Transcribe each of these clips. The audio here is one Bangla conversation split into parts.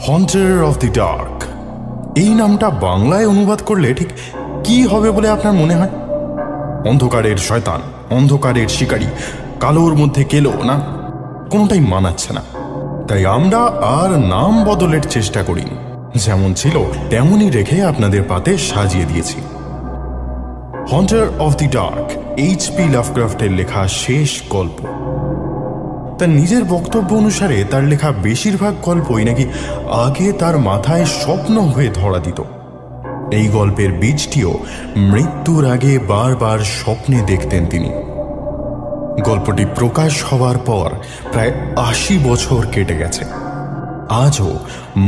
হন্টার অফ দি ডার্ক, এই নামটা বাংলায় অনুবাদ করলে ঠিক কি হবে বলে আপনার মনে হয়? অন্ধকারের শয়তান, অন্ধকারের শিকারী, কালোর মধ্যে কেলো, না কোনোটাই মানাচ্ছে না। তাই আমরা আর নাম বদলের চেষ্টা করিনি, যেমন ছিল তেমনই রেখে আপনাদের পাতে সাজিয়ে দিয়েছি। হন্টার অফ দি ডার্ক এইচ.পি. লাভক্রাফটের লেখা শেষ গল্প। তার নিজের বক্তব্য অনুসারে তার লেখা বেশিরভাগ গল্পই নাকি আগে তার মাথায় স্বপ্ন হয়ে ধরা দিত। এই গল্পের বীজটিও মৃত্যুর আগে বারবার স্বপ্নে দেখতেন তিনি। গল্পটি প্রকাশ হওয়ার পর প্রায় ৮০ বছর কেটে গেছে। আজও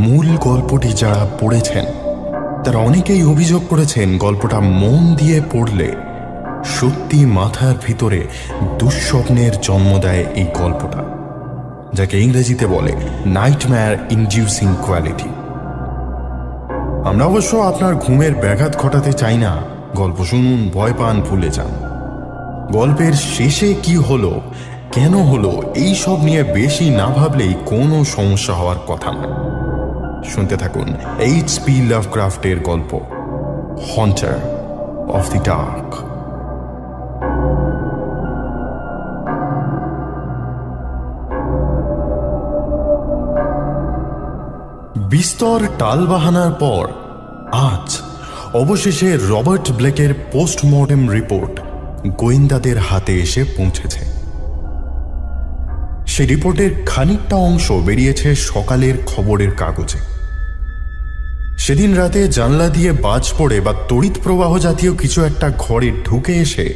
মূল গল্পটি যারা পড়েছেন তারা অনেকেই অভিযোগ করেছেন গল্পটা মন দিয়ে পড়লে সত্যি মাথার ভিতরে দুঃস্বপ্নের জন্ম দেয় এই গল্পটা, যাকে ইংরেজিতে বলে নাইটমেয়ার ইনডিউসিং কোয়ালিটি। আমরা অবশ্য আপনার ঘুমের ব্যাঘাত ঘটাতে চাই না। গল্প শুনুন, ভয় পান, ভুলে যান। গল্পের শেষে কি হলো, কেন হলো, এই সব নিয়ে বেশি না ভাবলেই কোনো সমস্যা হওয়ার কথা নয়। শুনতে থাকুন এইচ.পি. লাভক্রাফটের গল্প হন্টার অফ দি ডার্ক। বিস্তর টালবাহানার পর আজ অবশেষে রবার্ট ব্লেকের পোস্টমর্টেম রিপোর্ট গোয়েন্দাদের হাতে এসে পৌঁছেছে। সে রিপোর্টের খানিকটা অংশ বেরিয়েছে সকালের খবরের কাগজে। সেদিন রাতে জানলা দিয়ে বাজ পড়ে বা তড়িৎ প্রবাহ জাতীয় কিছু একটা ঘরে ঢুকে এসে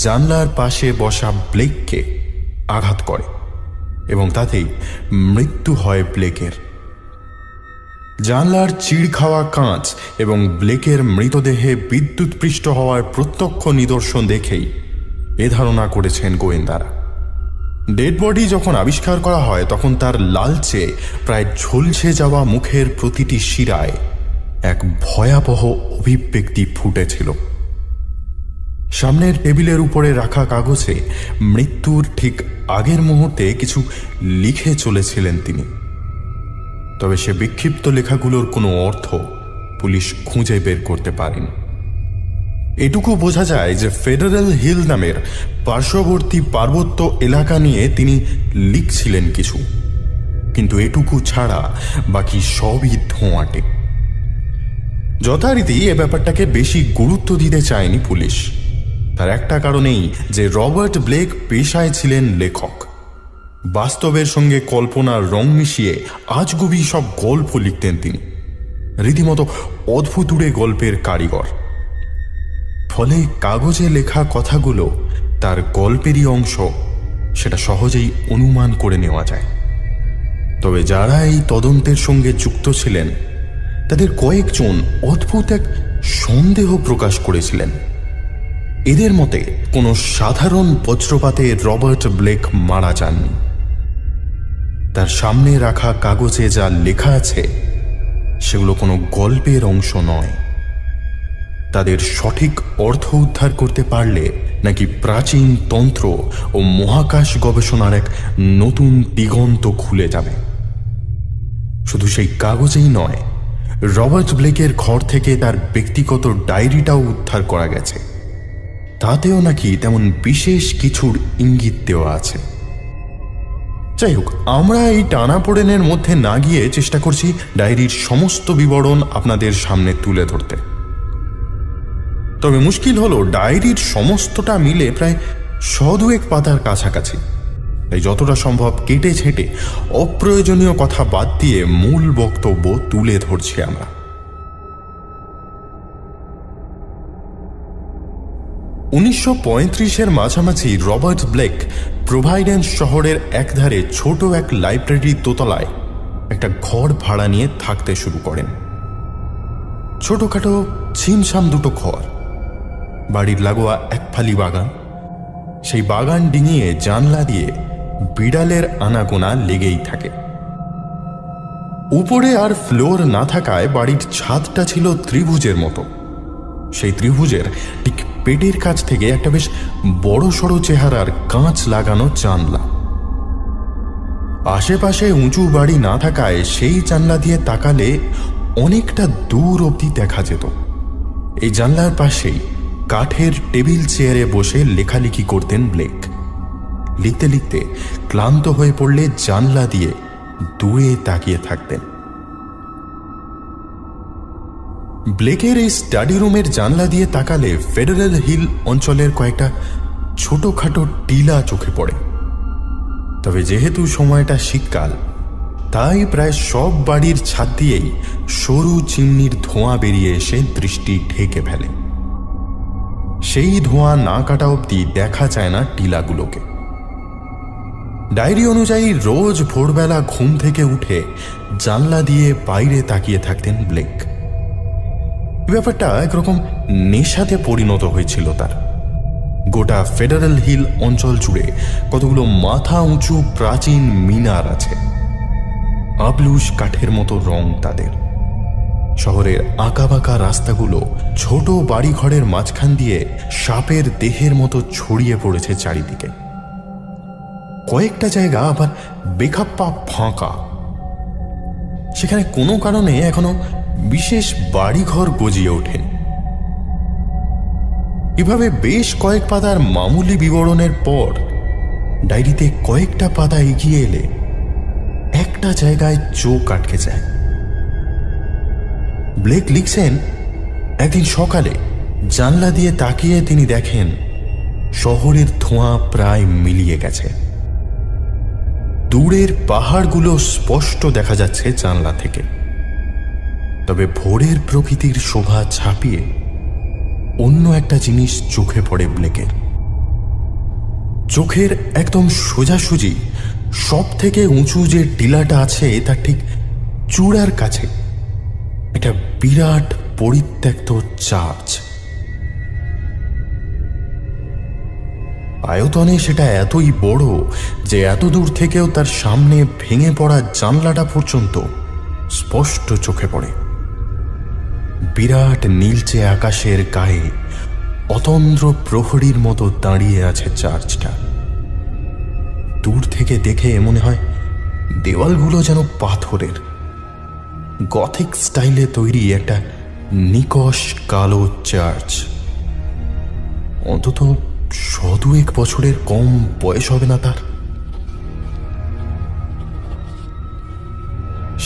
জানলার পাশে বসা ব্লেককে আঘাত করে এবং তাতেই মৃত্যু হয় ব্লেকের। জানলার চিড় খাওয়া কাঁচ এবং ব্লেকের মৃতদেহে বিদ্যুৎপৃষ্ট হওয়ার প্রত্যক্ষ নিদর্শন দেখেই এ ধারণা করেছেন গোয়েন্দারা। ডেড বডি যখন আবিষ্কার করা হয় তখন তার লালচে প্রায় ঝলসে যাওয়া মুখের প্রতিটি শিরায় এক ভয়াবহ অভিব্যক্তি ফুটেছিল। সামনের টেবিলের উপরে রাখা কাগজে মৃত্যুর ঠিক আগের মুহূর্তে কিছু লিখে চলেছিলেন তিনি। তবে সে বিক্ষিপ্ত লেখাগুলোর কোনো অর্থ পুলিশ খুঁজে বের করতে পারেনি। এটুকু বোঝা যায় যে ফেডারেল হিল নামের পার্শ্ববর্তী পার্বত্য এলাকা নিয়ে তিনি লিখছিলেন কিছু, কিন্তু এটুকু ছাড়া বাকি সবই ধোঁয়াটে। যথারীতি এ ব্যাপারটাকে বেশি গুরুত্ব দিতে চায়নি পুলিশ। তার একটা কারণেই যে রবার্ট ব্লেক পেশায় ছিলেন লেখক। বাস্তবের সঙ্গে কল্পনার রং মিশিয়ে আজগুবি সব গল্প লিখতেন তিনি, রীতিমতো অদ্ভুতুড়ে গল্পের কারিগর। ফলে কাগজে লেখা কথাগুলো তার গল্পেরই অংশ সেটা সহজেই অনুমান করে নেওয়া যায়। তবে যারা এই তদন্তের সঙ্গে যুক্ত ছিলেন তাদের কয়েকজন অদ্ভুত এক সন্দেহ প্রকাশ করেছিলেন। এদের মতে কোনো সাধারণ বজ্রপাতে রবার্ট ব্লেক মারা যাননি। তার সামনে রাখা কাগজে যা লেখা আছে সেগুলো কোনো গল্পের অংশ নয়। তাদের সঠিক অর্থ উদ্ধার করতে পারলে নাকি প্রাচীন তন্ত্র ও মহাকাশ গবেষণার এক নতুন দিগন্ত খুলে যাবে। শুধু সেই কাগজেই নয়, রবার্ট ব্লেকের ঘর থেকে তার ব্যক্তিগত ডায়েরিটাও উদ্ধার করা গেছে। তাতেও নাকি তেমন বিশেষ কিছুর ইঙ্গিত দেওয়া আছে। যাই হোক, আমরা এই টানাপোড়েনের মধ্যে না গিয়ে চেষ্টা করছি ডায়েরির সমস্ত বিবরণ আপনাদের সামনে তুলে ধরতে। তবে মুশকিল হলো ডায়েরির সমস্তটা মিলে প্রায় ১০০ পাতার কাছাকাছি। তাই যতটা সম্ভব কেটে ছেটে অপ্রয়োজনীয় কথা বাদ দিয়ে মূল বক্তব্য তুলে ধরছি আমরা। ১৯৩৫-এর মাঝামাঝি রবার্ট ব্লেক প্রোভাইডেন্স শহরের একধারে ছোট এক লাইব্রেরির দোতলায় একটা ঘর ভাড়া নিয়ে থাকতে শুরু করেন। ছোটখাটো ছিমছাম দুটো ঘর, বাড়ির লাগোয়া এক ফালি বাগান, সেই বাগান ডিঙিয়ে জানলা দিয়ে বিড়ালের আনাগোনা লেগেই থাকে। উপরে আর ফ্লোর না থাকায় বাড়ির ছাদটা ছিল ত্রিভুজের মতো। সেই ত্রিভুজের ঠিক পেটের কাছ থেকে একটা বেশ বড় সড়ো চেহারার কাঁচ লাগানো জানলা। আশেপাশে উঁচু বাড়ি না থাকায় সেই জানলা দিয়ে তাকালে অনেকটা দূর অবধি দেখা যেত। এই জানলার পাশেই কাঠের টেবিল চেয়ারে বসে লেখালেখি করতেন ব্লেক। লিখতে লিখতে ক্লান্ত হয়ে পড়লে জানলা দিয়ে দূরে তাকিয়ে থাকতেন। ব্লেকের এই স্টাডি রুমের জানলা দিয়ে তাকালে ফেডারেল হিল অঞ্চলের কয়েকটা ছোটখাটো টিলা চোখে পড়ে। তবে যেহেতু সময়টা শীতকাল, তাই প্রায় সব বাড়ির ছাদ দিয়েই সরু চিমনির ধোঁয়া বেরিয়ে এসে দৃষ্টি ঢেকে ফেলে। সেই ধোঁয়া না কাটা অবধি দেখা যায় না টিলাগুলোকে। ডায়েরি অনুযায়ী রোজ ভোরবেলা ঘুম থেকে উঠে জানলা দিয়ে বাইরে তাকিয়ে থাকতেন ব্লেক। ব্যাপারটা একরকম নেশাতে পরিণত হয়েছিল তার। গোটা ফেডারেল হিল অঞ্চল জুড়ে কতগুলো মাথা উঁচু প্রাচীন মিনার আছে, আবলুস কাঠের মতো রং তাদের। শহরের আঁকাবাঁকা রাস্তাগুলো ছোট বাড়িঘরের মাঝখান দিয়ে সাপের দেহের মতো ছড়িয়ে পড়েছে চারিদিকে। কয়েকটা জায়গা আবার বেখাপ্পা ফাঁকা, সেখানে কোনো কারণে এখনো বিশেষ বাড়িঘর গজিয়ে ওঠেনি। এভাবে বেশ কয়েক পাতার মামুলি বিবরণের পর ডায়েরিতে কয়েকটা পাতা এগিয়ে এলে একটা জায়গায় চোখ আটকে যায়। ব্লেক লিখছেন, একদিন সকালে জানলা দিয়ে তাকিয়ে তিনি দেখেন শহরের ধোঁয়া প্রায় মিলিয়ে গেছে। দূরের পাহাড়গুলো স্পষ্ট দেখা যাচ্ছে জানলা থেকে। তবে ভোরের প্রকৃতির শোভা ছাপিয়ে অন্য একটা জিনিস চোখে পড়ে ব্লেকের। চোখের একদম সোজাসুজি সব থেকে উঁচু যে টিলাটা আছে তার ঠিক চূড়ার কাছে একটা বিরাট পরিত্যক্ত চার্চ। আয়তনে সেটা এতই বড় যে এত দূর থেকেও তার সামনে ভেঙে পড়া জানলাটা পর্যন্ত স্পষ্ট চোখে পড়ে। বিরাট নীলচে আকাশের গায়ে অতন্দ্র প্রহরীর মতো দাঁড়িয়ে আছে চার্চটা। দূর থেকে দেখে মনে হয় দেওয়ালগুলো যেন পাথরের, গথিক স্টাইলে তৈরি একটা নিকষ কালো চার্চ। অন্তত 100 বছরের কম বয়স হবে না তার।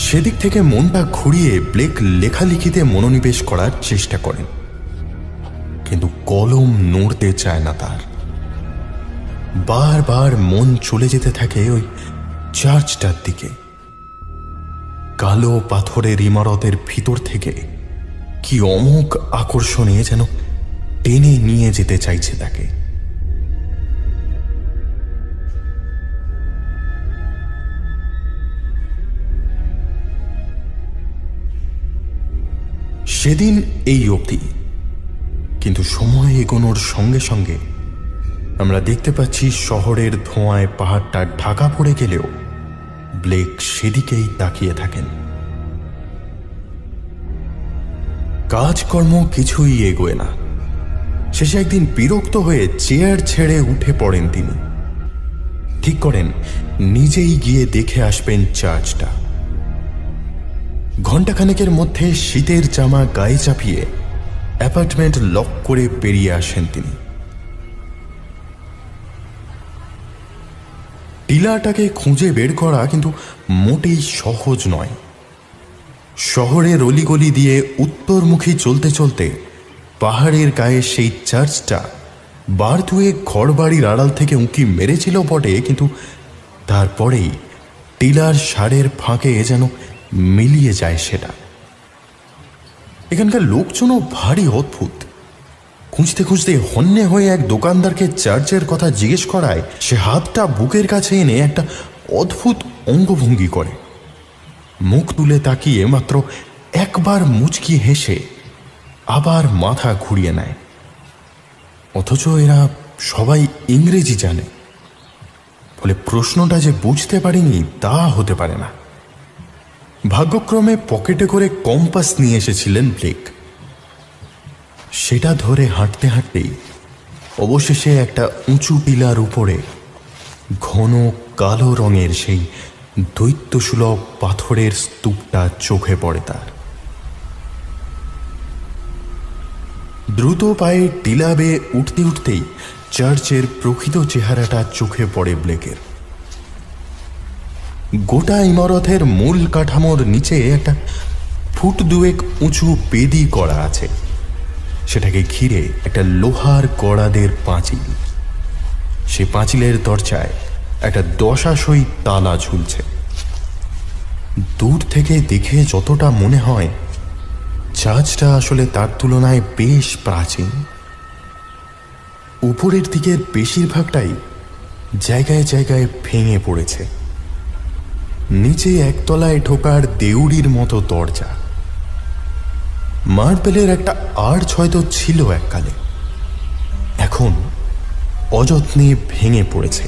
সেদিক থেকে মনটা ঘুরিয়ে ব্লেক লেখালেখিতে মনোনিবেশ করার চেষ্টা করেন, কিন্তু কলম নড়তে চায় না তার। বারবার মন চলে যেতে থাকে ওই চার্চটার দিকে। কালো পাথরের ইমারতের ভিতর থেকে কি অমোঘ আকর্ষণে যেন টেনে নিয়ে যেতে চাইছে তাকে। সেদিন এই অবধি, কিন্তু সময় এগোনোর সঙ্গে সঙ্গে আমরা দেখতে পাচ্ছি শহরের ধোঁয়ায় পাহাড়টা ঢাকা পড়ে গেলেও ব্লেক সেদিকেই তাকিয়ে থাকেন। কাজকর্ম কিছুই এগোয় না। শেষে একদিন বিরক্ত হয়ে চেয়ার ছেড়ে উঠে পড়েন তিনি। ঠিক করেন নিজেই গিয়ে দেখে আসবেন চার্চটা। ঘণ্টাখানেকের মধ্যে শীতের জামা গায়ে চাপিয়ে অ্যাপার্টমেন্ট লক করে বেরিয়ে আসেন তিনি। টিলাটাকে খুঁজে বের করা কিন্তু মোটেই সহজ নয়। শহরের অলিগলি দিয়ে উত্তরমুখী চলতে চলতে পাহাড়ের গায়ে সেই চার্চটা বার দুয়েক ঘরবাড়ির আড়াল থেকে উঁকি মেরেছিল বটে, কিন্তু তারপরেই টিলার সারের ফাঁকে যেন মিলিয়ে যায় সেটা। এখানকার লোকজনও ভারী অদ্ভুত। খুঁজতে খুঁজতে হন্যে হয়ে এক দোকানদারকে চার্চের কথা জিজ্ঞেস করায় সে হাতটা বুকের কাছে এনে একটা অদ্ভুত অঙ্গভঙ্গি করে। মুখ তুলে তাকিয়ে মাত্র একবার মুচকি হেসে আবার মাথা ঘুরিয়ে নেয়। অথচ এরা সবাই ইংরেজি জানে, ফলে প্রশ্নটা যে বুঝতে পারিনি তা হতে পারে না। ভাগ্যক্রমে পকেটে করে কম্পাস নিয়ে এসেছিলেন ব্লেক। সেটা ধরে হাঁটতে হাঁটতেই অবশেষে একটা উঁচু টিলার উপরে ঘন কালো রঙের সেই দৈত্যসুলভ পাথরের স্তূপটা চোখে পড়ে তার। দ্রুত পায়ে টিলা বেয়ে উঠতে উঠতেই চার্চের প্রকৃত চেহারাটা চোখে পড়ে ব্লেকের। গোটা ইমারতের মূল কাঠামোর নিচে একটা ফুট দুয়েক উঁচু বেদি করা আছে, সেটাকে ঘিরে একটা লোহার গড়াদের পাঁচিল। সে পাঁচিলের দরজায় একটা দশাশই তালা ঝুলছে। দূর থেকে দেখে যতটা মনে হয় চার্চটা আসলে তার তুলনায় বেশ প্রাচীন। উপরের দিকের বেশিরভাগটাই জায়গায় জায়গায় ভেঙে পড়েছে। নিচে একতলায় ঢোকার দেউড়ির মতো দরজা। মার্বেলের একটা আর্চ হয়তো ছিল এককালে, এখন অযত্নে ভেঙে পড়েছে।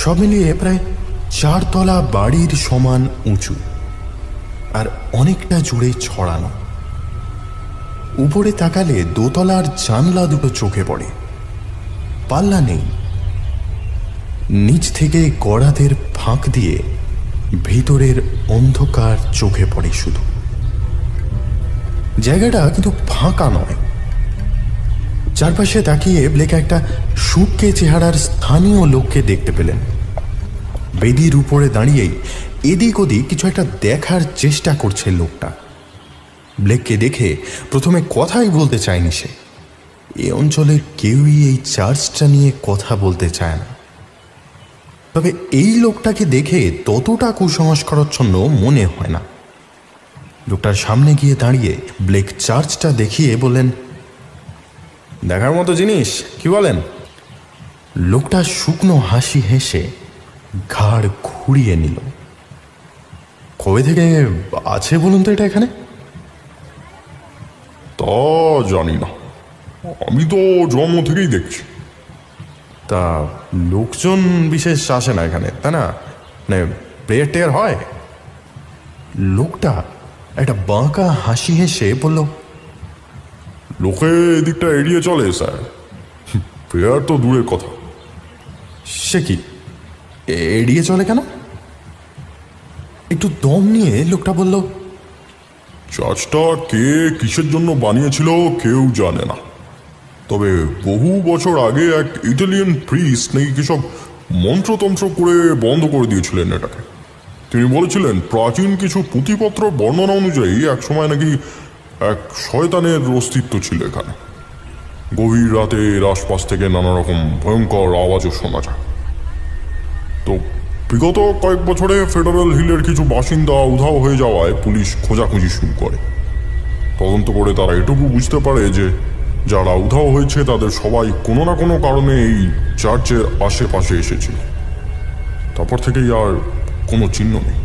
সব মিলিয়ে প্রায় 4 তলা বাড়ির সমান উঁচু আর অনেকটা জুড়ে ছড়ানো। উপরে তাকালে দোতলার জানলা দুটো চোখে পড়ে, পাল্লা নেই। নিচ থেকে গড়াদের ফাঁক দিয়ে ভিতরের অন্ধকার চোখে পড়ে শুধু। জায়গাটা কিন্তু ফাঁকা নয়। চারপাশে তাকিয়ে ব্লেক একটা সুটকে চেহারার স্থানীয় লোককে দেখতে পেলেন। বেদির উপরে দাঁড়িয়েই এদিক ওদিক কিছু একটা দেখার চেষ্টা করছে লোকটা। ব্লেককে দেখে প্রথমে কথাই বলতে চায়নি সে। এ অঞ্চলের কেউই এই চার্চটা নিয়ে কথা বলতে চায় না। তবে এই লোকটাকে দেখে ততটা কুসংস্কারাচ্ছন্ন মনে হয় না। লোকটার সামনে গিয়ে দাঁড়িয়ে ব্লেক চার্চটা দেখিয়ে বললেন, দেখার মতো জিনিস, কি বলেন? লোকটা শুকনো হাসি হেসে ঘাড় ঘুরিয়ে নিল। কবে থেকে আছে বলুন তো এটা এখানে? তা জানি না, আমি তো জন্ম থেকেই দেখছি। তা লোকজন বিশেষ আসে না এখানে, তাই না? মানে প্রেয়ার টেয়ার হয়? লোকটা একটা বাঁকা হাসি হেসে বলল, লোকে এদিকটা এড়িয়ে চলে স্যার, প্রেয়ার তো দূরের কথা। সে কি, এড়িয়ে চলে কেন? একটু দম নিয়ে লোকটা বলল, চার্চটা কে কিসের জন্য বানিয়েছিল কেউ জানে না, তবে বহু বছর আগে এক ইটালিয়ান প্রিস্ট নাকি কিসব মন্ত্রতন্ত্র করে বন্ধ করে দিয়েছিলেন এটাকে। তিনি বলেছিলেন প্রাচীন কিছু পুঁথিপত্র বর্ণনা অনুযায়ী একসময় নাকি এক শয়তানের অস্তিত্ব ছিল এখানে। গভীর রাতে এর আশপাশ থেকে নানা রকম ভয়ঙ্কর আওয়াজও শোনা যায়। তো বিগত কয়েক বছরে ফেডারেল হিলের কিছু বাসিন্দা উধাও হয়ে যাওয়ায় পুলিশ খোঁজাখুঁজি শুরু করে। তদন্ত করে তারা এটুকু বুঝতে পারে যে যারা উধাও হয়েছে তাদের সবাই কোনো না কোনো কারণে এই চার্চের আশেপাশে এসেছিল। তারপর থেকেই আর কোনো চিহ্ন নেই।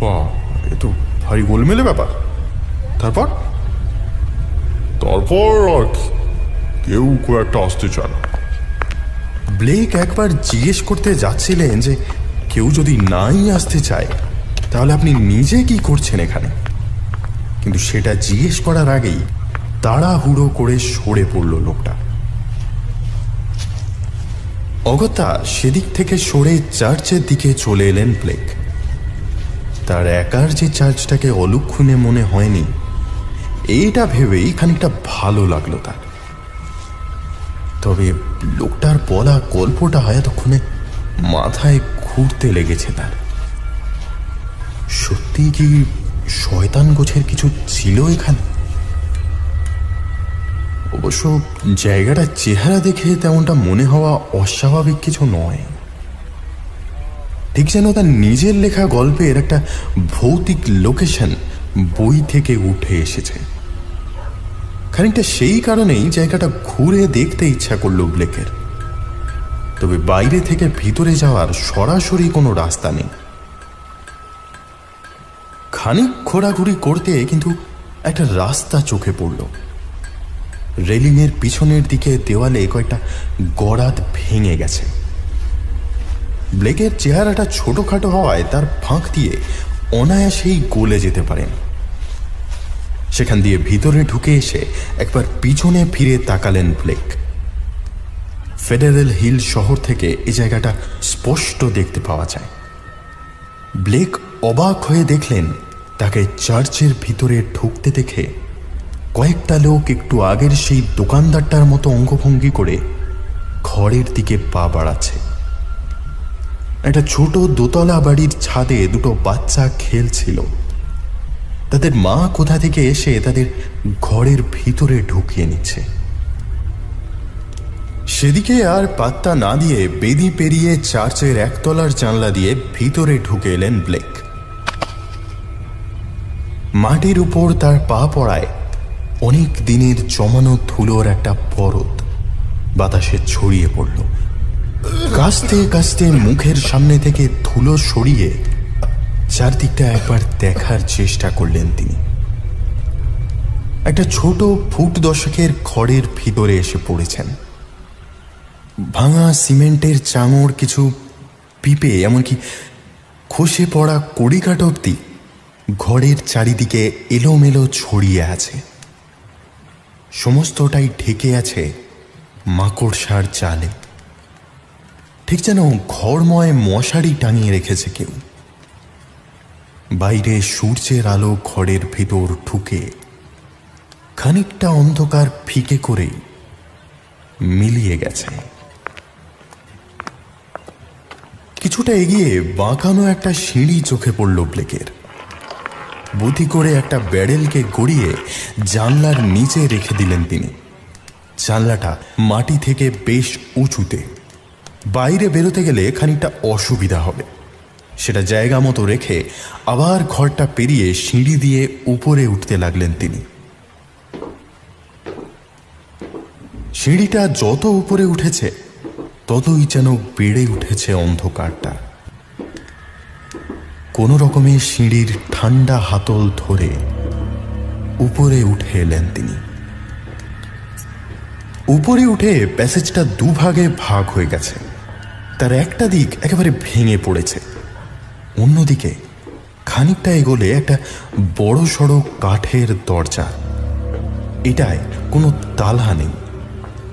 বাহ, এ তো ভারী গোলমেলে ব্যাপার। তারপর আর কেউ খুব একটা আসতে চায় না। ব্লেক একবার জিজ্ঞেস করতে যাচ্ছিলেন যে কেউ যদি নাই আসতে চায় তাহলে আপনি নিজে কি করছেন এখানে, কিন্তু সেটা জিজ্ঞেস করার আগেই তাড়াহুড়ো করে সরে পড়ল লোকটা। অগত্যা সেদিক থেকে সরে চার্চের দিকে চলে এলেন ব্লেক। তার একার যে চার্চটাকে অলক্ষণে মনে হয়নি, এইটা ভেবেই খানিকটা ভালো লাগলো তার। তবে লোকটার বলা গল্পটা এতক্ষণে মাথায় ঘুরতে লেগেছে তার। সত্যি কি শয়তান গোছের কিছু ছিল এখানে? অবশ্য জায়গাটার চেহারা দেখে তেমনটা মনে হওয়া অস্বাভাবিক কিছু নয়। ঠিক যেন তার নিজের লেখা গল্পের একটা ভৌতিক লোকেশন বই থেকে উঠে এসেছে। খানিকটা সেই কারণেই জায়গাটা ঘুরে দেখতে ইচ্ছা করল ব্লেকের। তবে বাইরে থেকে ভিতরে যাওয়ার সরাসরি কোনো রাস্তা নেই। খানিক ঘোরাঘুরি করতে কিন্তু একটা রাস্তা চোখে পড়ল। রেলিংয়ের পিছনের দিকে দেওয়ালে কয়েকটা গড়াত ভেঙে গেছে। ব্লেকের চেহারাটা ছোটখাটো হওয়ায় তার ফাঁক দিয়ে অনায়াসেই গলে যেতে পারেন। সেখান দিয়ে ভিতরে ঢুকে এসে একবার পিছনে ফিরে তাকালেন ব্লেক। ফেডারেল হিল শহর থেকে এই জায়গাটা স্পষ্ট দেখতে পাওয়া যায়। ব্লেক অবাক হয়ে দেখলেন তাকে চার্চের ভিতরে ঢুকতে দেখে কয়েকটা লোক একটু আগের সেই দোকানদারটার মতো অঙ্গভঙ্গি করে ঘরের দিকে পা বাড়াচ্ছে। একটা ছোট দোতলা বাড়ির ছাদে দুটো বাচ্চা খেলছিল। তাদের মা কোথা থেকে এসে তাদের ঘরের ভিতরে ঢুকিয়ে নিচ্ছে। সেদিকে আর পাত্তা না দিয়ে বেদি পেরিয়ে চার্চের একতলার জানলা দিয়ে ভিতরে ঢুকে এলেন ব্লেক। মাটির উপর তার পা পড়ায় অনেক দিনের জমানো ধুলোর একটা পরত বাতাসে ছড়িয়ে পড়ল। কাস্তে কাস্তে মুখের সামনে থেকে ধুলো সরিয়ে চারদিকটা একবার দেখার চেষ্টা করলেন তিনি। একটা ছোট ফুট দশকের ঘরের ভিতরে এসে পড়েছেন। ভাঙা সিমেন্টের চাঙড়, কিছু পিপে, এমনকি খসে পড়া কড়িকাঠ অব্দি ঘরের চারিদিকে এলোমেলো ছড়িয়ে আছে। সমস্তটাই ঢেকে আছে মাকড়সার জালে, ঠিক যেন ঘরময় মশারি টাঙিয়ে রেখেছে কেউ। বাইরে সূর্যের আলো ঘরের ভিতর ঢুকে খানিকটা অন্ধকার ফিকে করে মিলিয়ে গেছে। কিছুটা এগিয়ে বাঁকানো একটা সিঁড়ি চোখে পড়ল ব্লেকের। বুদ্ধি করে একটা ব্যারেলকে গড়িয়ে জানলার নিচে রেখে দিলেন তিনি। জানলাটা মাটি থেকে বেশ উঁচুতে, বাইরে বেরোতে গেলে খানিকটা অসুবিধা হবে। সেটা জায়গা মতো রেখে আবার ঘরটা পেরিয়ে সিঁড়ি দিয়ে উপরে উঠতে লাগলেন তিনি। সিঁড়িটা যত উপরে উঠেছে ততই যেন বেড়ে উঠেছে অন্ধকারটা। কোনো রকমে সিঁড়ির ঠান্ডা হাতল ধরে উপরে উঠে এলেন তিনি। উপরে উঠে প্যাসেজটা দুভাগে ভাগ হয়ে গেছে। তার একটা দিক একেবারে ভেঙে পড়েছে, অন্যদিকে খানিকটা এগোলে একটা বড় সড়ো কাঠের দরজা। এটায় কোনো তালা নেই,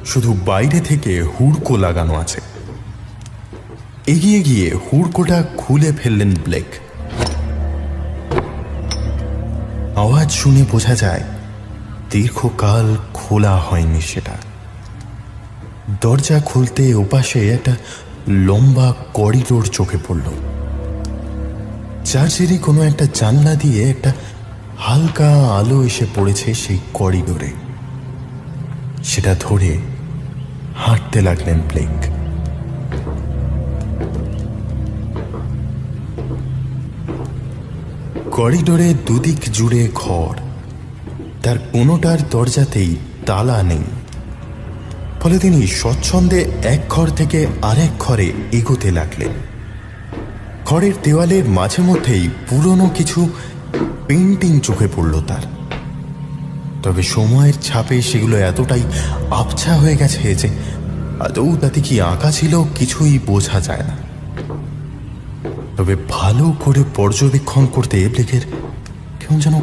শুধু বাইরে থেকে হুড়কো লাগানো আছে। এগিয়ে গিয়ে হুড়কোটা খুলে ফেললেন ব্লেক। আওয়াজ শুনে বোঝা যায় দীর্ঘকাল খোলা হয়নি সেটা। দরজা খুলতে ওপাশে একটা লম্বা করিডোর চোখে পড়ল। চার্চেরই কোনো একটা জানলা দিয়ে একটা হালকা আলো এসে পড়েছে সেই করিডোরে। সেটা ধরে হাঁটতে লাগলেন ব্লেক। করিডোরে দুদিক জুড়ে ঘর, তার কোনোটার দরজাতেই তালা নেই। ফলে তিনি স্বচ্ছন্দে এক ঘর থেকে আরেক ঘরে এগোতে লাগলেন। ঘরের দেওয়ালের মাঝে মধ্যেই পুরনো কিছু পেন্টিং চোখে পড়ল তার। তবে সময়ের ছাপে সেগুলো এতটাই আবছা হয়ে গেছে যে আদৌ তাতে কি আঁকা ছিল কিছুই বোঝা যায় না। তবে ভালো করে পর্যবেক্ষণ করতে ব্লেকের কেমন যেন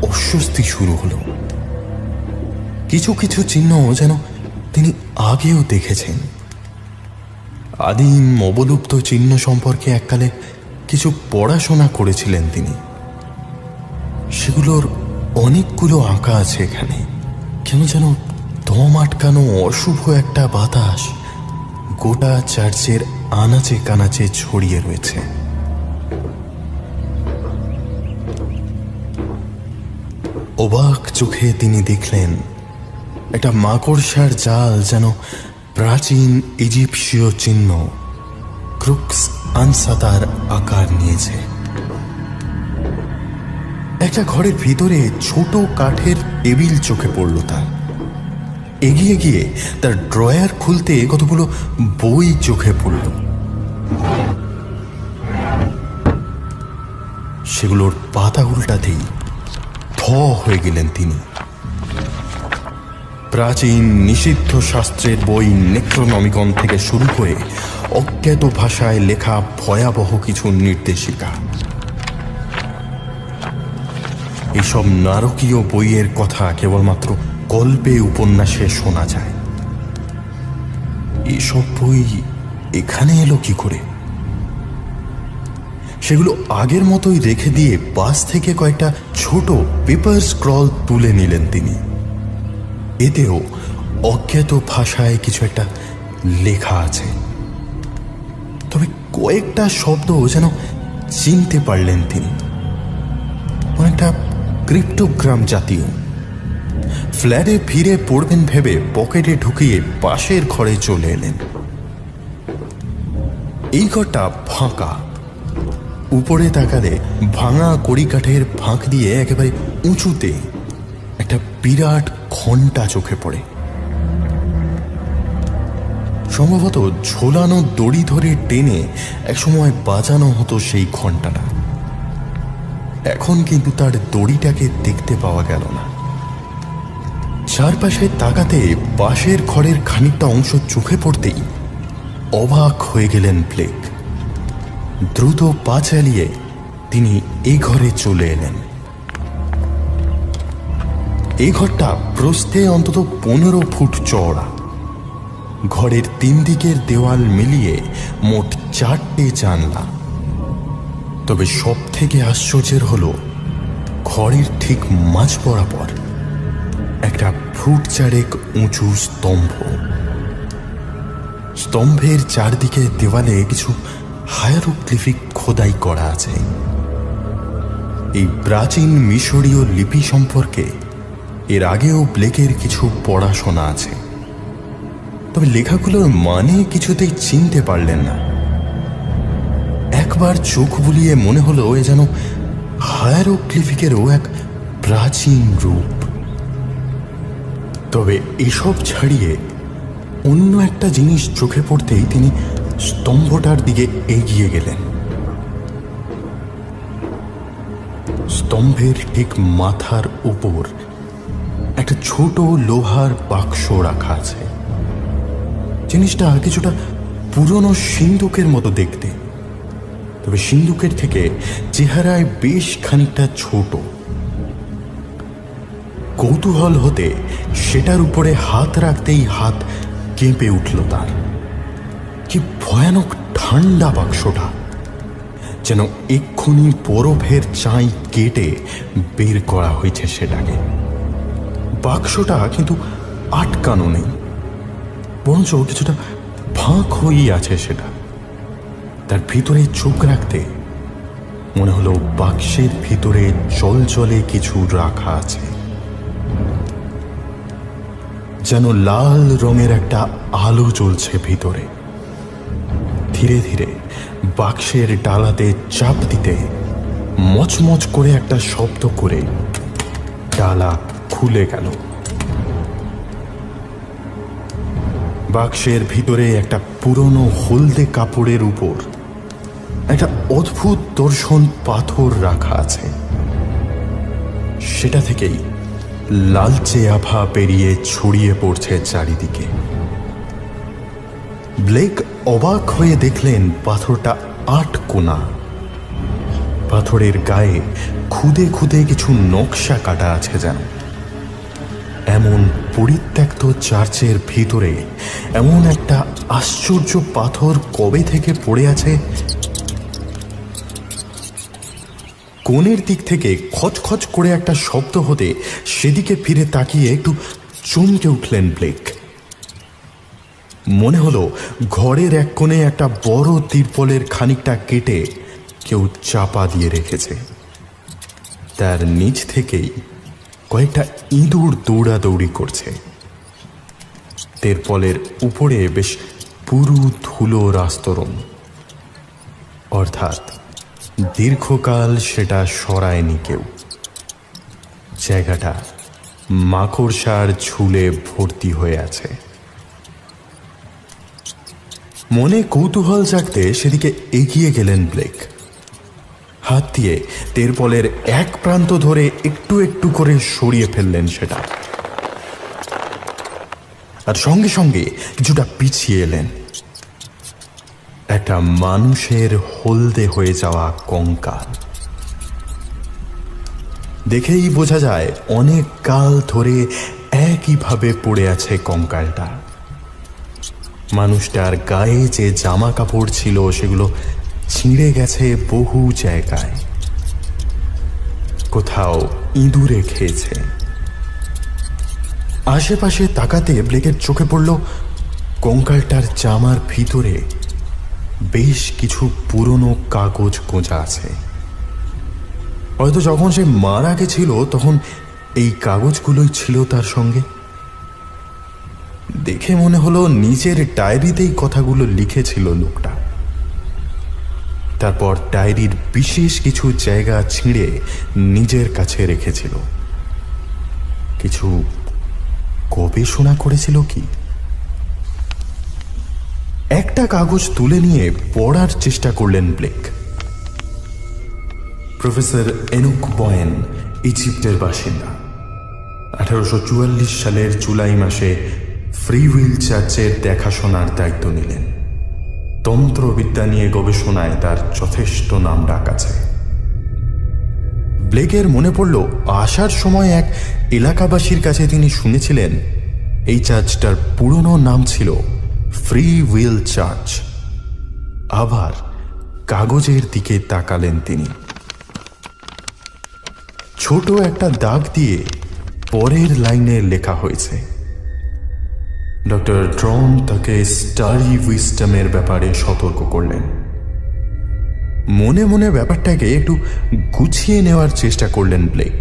অস্বস্তি শুরু হলো। কিছু কিছু চিহ্ন যেন তিনি আগেও দেখেছেন। আদিম অবলুপ্ত চিহ্ন সম্পর্কে এককালে কিছু পড়াশোনা করেছিলেন তিনি। সেগুলোর অনেকগুলো আঁকা আছে এখানে। কেন যেন দম আটকানো অশুভ একটা বাতাস গোটা চার্চের আনাচে কানাচে ছড়িয়ে রয়েছে। অবাক চোখে তিনি দেখলেন একটা মাকড়সার জাল যেন প্রাচীন ইজিপশীয় চিহ্ন ক্রুক্স আনসাতার আকার নিয়েছে। একটা ঘরের ভিতরে ছোট কাঠের টেবিল চোখে পড়ল তার। এগিয়ে গিয়ে তার ড্রয়ার খুলতে কতগুলো বই চোখে পড়ল। সেগুলোর পাতা উল্টাতেই থ হয়ে গেলেন তিনি। প্রাচীন নিষিদ্ধ শাস্ত্রের বই নেক্রোনমিকন থেকে শুরু করে অজ্ঞাত ভাষায় লেখা ভয়াবহ কিছু নির্দেশিকা। এসব নারকীয় বইয়ের কথা কেবলমাত্র গল্পে উপন্যাসে শোনা যায়। এসব বই এখানে এলো কি করে? সেগুলো আগের মতোই রেখে দিয়ে পাশ থেকে কয়েকটা ছোট পেপার স্ক্রল তুলে নিলেন তিনি। এতেও অজ্ঞাত ভাষায় কিছু একটা লেখা আছে, তবে কয়েকটা শব্দ যেন চিনতে পারলেন তিনি, অনেকটা ক্রিপ্টোগ্রাম জাতীয়। ফ্ল্যাটে ফিরে পড়বেন ভেবে পকেটে ঢুকিয়ে পাশের ঘরে চলে এলেন। এই ঘরটা ফাঁকা। উপরে তাকালে ভাঙা কড়িকাঠের ফাঁক দিয়ে একেবারে উঁচুতে একটা বিরাট ঘণ্টা চোখে পড়ে। সম্ভবত ঝোলানো দড়ি ধরে টেনে একসময় বাজানো হতো সেই ঘণ্টাটা। এখন কিন্তু তার দড়িটাকে দেখতে পাওয়া গেল না। চারপাশে তাকাতে পাশের ঘরের খানিকটা অংশ চোখে পড়তেই অবাক হয়ে গেলেন ব্লেক। দ্রুত পা চালিয়ে তিনি এই ঘরে চলে এলেন। এই ঘরটা প্রস্থে অন্তত 15 ফুট চওড়া। ঘরের 3 দিকের দেওয়াল মিলিয়ে মোট 4টে জানলা। তবে সব থেকে আশ্চর্যের হলো ঘরের ঠিক মাঝ বরাবর একটা ফুট 4 উঁচু স্তম্ভ। স্তম্ভের চারদিকে দেওয়ালে কিছু হায়ারোগ্লিফিক খোদাই করা আছে। এই প্রাচীন মিশরীয় লিপি সম্পর্কে এর আগেও ব্লেকের কিছু পড়াশোনা আছে, তবে লেখাগুলোর মানে কিছুতেই চিনতে পারলেন না। একবার চোখ বুলিয়ে মনে হলো এ যেন হায়ারোগ্লিফিকেরও এক প্রাচীন রূপ। তবে এসব ছাড়িয়ে অন্য একটা জিনিস চোখে পড়তেই তিনি স্তম্ভটার দিকে এগিয়ে গেলেন। স্তম্ভের ঠিক মাথার উপর একটা ছোট লোহার বাক্স রাখা আছে। জিনিসটা কিছুটা পুরনো সিন্দুকের মতো দেখতে, তবে সিন্দুকের থেকে চেহারায় বেশ খানিকটা ছোট। কৌতূহল হতে সেটার উপরে হাত রাখতেই হাত কেঁপে উঠল তার। কি ভয়ানক ঠান্ডা বাক্সটা, যেন এক্ষুনি বরফের চাই কেটে বের করা হয়েছে সেটাকে। বাক্সটা কিন্তু আটকানো নেই, বরঞ্চ কিছুটা ফাঁক হয়েই আছে সেটা। তার ভিতরে চোখ রাখতে মনে হলো বাক্সের ভিতরে জলজলে কিছু রাখা আছে, যেন লাল রঙের একটা আলো জ্বলছে ভিতরে। ধীরে ধীরে বাক্সের ডালাতে চাপ দিতে মচমচ করে একটা শব্দ করে ডালা খুলে গেল। বাক্সের ভিতরে একটা পুরনো হলদে কাপড়ের উপর একটা অদ্ভুত দর্শন পাথর রাখা আছে। সেটা থেকেই লালচে আভা পেরিয়ে ছড়িয়ে পড়ছে চারিদিকে। ব্লেক অবাক হয়ে দেখলেন পাথরটা 8 কোনা। পাথরের গায়ে খুদে খুদে কিছু নকশা কাটা আছে যেন। এমন পরিত্যক্ত চার্চের ভিতরে এমন একটা আশ্চর্য পাথর কবে থেকে পড়ে আছে? কোণের দিক থেকে খচখচ করে একটা শব্দ হতে সেদিকে ফিরে তাকিয়ে একটু চমকে উঠলেন ব্লেক। মনে হলো ঘরের এক কোণে একটা বড় তিরপলের খানিকটা কেটে কেউ চাপা দিয়ে রেখেছে। তার নিচ থেকেই কয়েকটা ইঁদুর দৌড়াদৌড়ি করছে। তিরপলের উপরে বেশ পুরু ধুলোর আস্তরণ, অর্থাৎ দীর্ঘকাল সেটা সরায়নি কেউ। জায়গাটা মাকড়সার ঝুলে ভর্তি হয়ে আছে। মনে কৌতূহল জাগতে সেদিকে এগিয়ে গেলেন ব্লেক। হাত দিয়ে তিরপলের এক প্রান্ত ধরে একটু একটু করে সরিয়ে ফেললেন সেটা, আর সঙ্গে সঙ্গে কিছুটা পিছিয়ে এলেন। একটা মানুষের হলদে হয়ে যাওয়া কঙ্কাল। দেখেই বোঝা যায় অনেক কাল ধরে একইভাবে পড়ে আছে কঙ্কালটা। মানুষটার গায়ে যে জামা কাপড় ছিল সেগুলো ছিঁড়ে গেছে বহু জায়গায়, কোথাও ইঁদুরে খেয়েছে। আশেপাশে তাকাতে ব্লেকের চোখে পড়ল কঙ্কালটার জামার ভিতরে বেশ কিছু পুরনো কাগজ গোঁজা আছে। হয়তো যখন সে মারা গেছিল তখন এই কাগজগুলোই ছিল তার সঙ্গে। দেখে মনে হলো নিজের ডায়েরিতেই কথাগুলো লিখেছিল লোকটা। তারপর ডায়েরির বিশেষ কিছু জায়গা ছিঁড়ে নিজের কাছে রেখেছিল। কিছু গবেষণা করেছিল কি? একটা কাগজ তুলে নিয়ে পড়ার চেষ্টা করলেন ব্লেক। প্রফেসর এনুক বয়েন ইজিপ্টের বাসিন্দা। 1844 সালের জুলাই মাসে ফ্রি উইল চার্চের দেখাশোনার দায়িত্ব নিলেন। তন্ত্রবিদ্যা নিয়ে গবেষণায় তার যথেষ্ট নাম ডাক আছে। ব্লেকের মনে পড়ল আসার সময় এক এলাকাবাসীর কাছে তিনি শুনেছিলেন এই চার্চটার পুরনো নাম ছিল ফ্রি উইল চার্চ। আবার কাগজের দিকে তাকালেন তিনি। ছোট একটা দাগ দিয়ে পরের লাইনে লেখা হয়েছে, ডক্টর ড্রন তাকে স্টারি উইজডমের ব্যাপারে সতর্ক করলেন। মনে মনে ব্যাপারটাকে একটু গুছিয়ে নেওয়ার চেষ্টা করলেন ব্লেক।